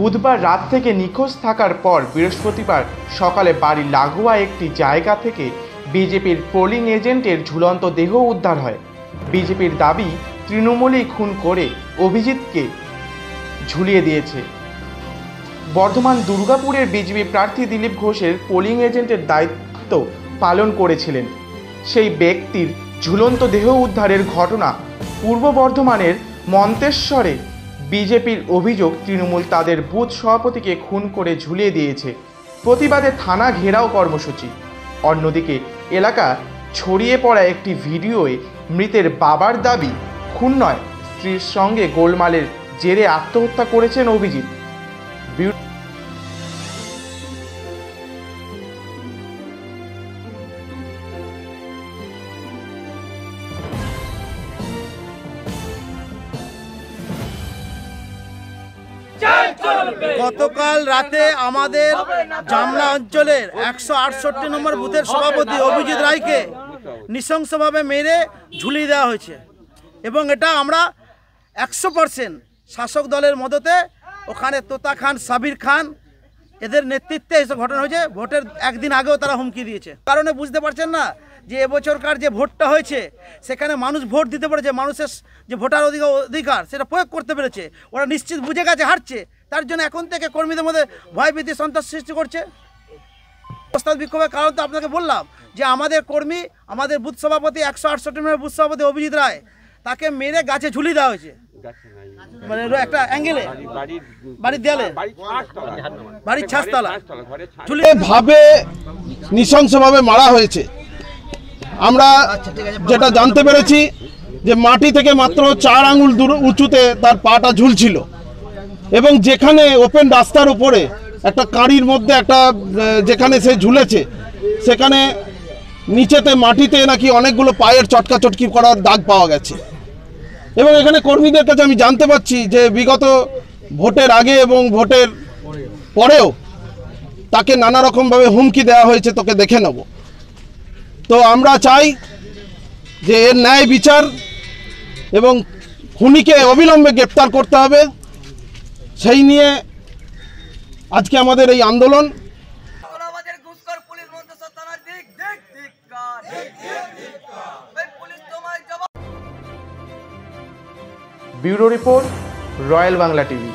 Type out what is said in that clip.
বুধবার রাত থেকে নিখোঁজ থাকার পর বৃহস্পতিবার সকালে বাড়ির লাগোয়া একটি জায়গা থেকে বিজেপির পোলিং এজেন্টের ঝুলন্ত দেহ উদ্ধার হয়। বিজেপির দাবি, তৃণমূলই খুন করে অভিজিৎকে ঝুলিয়ে দিয়েছে। বর্ধমান দুর্গাপুরের বিজেপি প্রার্থী দিলীপ ঘোষের পোলিং এজেন্টের দায়িত্ব পালন করেছিলেন সেই ব্যক্তির ঝুলন্ত দেহ উদ্ধারের ঘটনা পূর্ব বর্ধমানের মন্তেশ্বরে। বিজেপির অভিযোগ, তৃণমূল তাদের বুথ সভাপতিকে খুন করে ঝুলিয়ে দিয়েছে। প্রতিবাদে থানা ঘেরাও কর্মসূচি। অন্যদিকে এলাকা ছড়িয়ে পড়া একটি ভিডিওয়ে মৃতের বাবার দাবি, খুন নয়, স্ত্রীর সঙ্গে গোলমালের জেরে আত্মহত্যা করেছেন অভিজিৎ। গতকাল রাতে আমাদের জামনা অঞ্চলের 168 নম্বর বুথের সভাপতি অভিজিৎ রায়কে নৃশংসভাবে মেরে ঝুলিয়ে দেওয়া হয়েছে এবং এটা আমরা 100% শাসক দলের মদতে, ওখানে তোতা খান, সাবির খান এদের নেতৃত্বে এসব ঘটনা হয়েছে। ভোটের একদিন আগেও তারা হুমকি দিয়েছে। কারণে বুঝতে পারছেন না যে এবছরকার যে ভোটটা হয়েছে সেখানে মানুষ ভোট দিতে পেরেছে, মানুষের যে ভোটার অধিকার সেটা প্রয়োগ করতে পেরেছে। ওরা নিশ্চিত বুঝে গেছে হারছে, তার জন্য এখন থেকে কর্মীদের মধ্যে ভয়ভীতি, সন্ত্রাস সৃষ্টি করছে। প্রস্তাব বিক্ষোভের কারণ তো আপনাকে বললাম যে আমাদের কর্মী, আমাদের বুথ সভাপতি 168 নম্বর বুথ সভাপতি অভিজিৎ রায়, তাকে মেরে গাছে ঝুলিয়ে দেওয়া হয়েছে। মানে একটা অ্যাঙ্গেলে বাড়ির দেয়ালে, বাড়ির ছাদতলা ঝুলিয়ে ভাবে নৃশংসভাবে মারা হয়েছে। আমরা যেটা জানতে পেরেছি যে মাটি থেকে মাত্র 4 আঙুল দূর উঁচুতে তার পাটা ঝুলছিল এবং যেখানে ওপেন রাস্তার উপরে একটা কাঁড়ির মধ্যে একটা যেখানে সে ঝুলেছে সেখানে নিচেতে মাটিতে নাকি অনেকগুলো পায়ের চটকাচটকি করার দাগ পাওয়া গেছে। এবং এখানে কর্মীদের কাছে আমি জানতে পারছি যে বিগত ভোটের আগে এবং ভোটের পরেও তাকে নানা রকমভাবে হুমকি দেওয়া হয়েছে, তোকে দেখে নেব। তো আমরা চাই যে এর ন্যায় বিচার এবং খুনিকে অবিলম্বে গ্রেপ্তার করতে হবে। সেই নিয়ে আজকে আমাদের এই আন্দোলন। Bureau report, royal Bangla TV.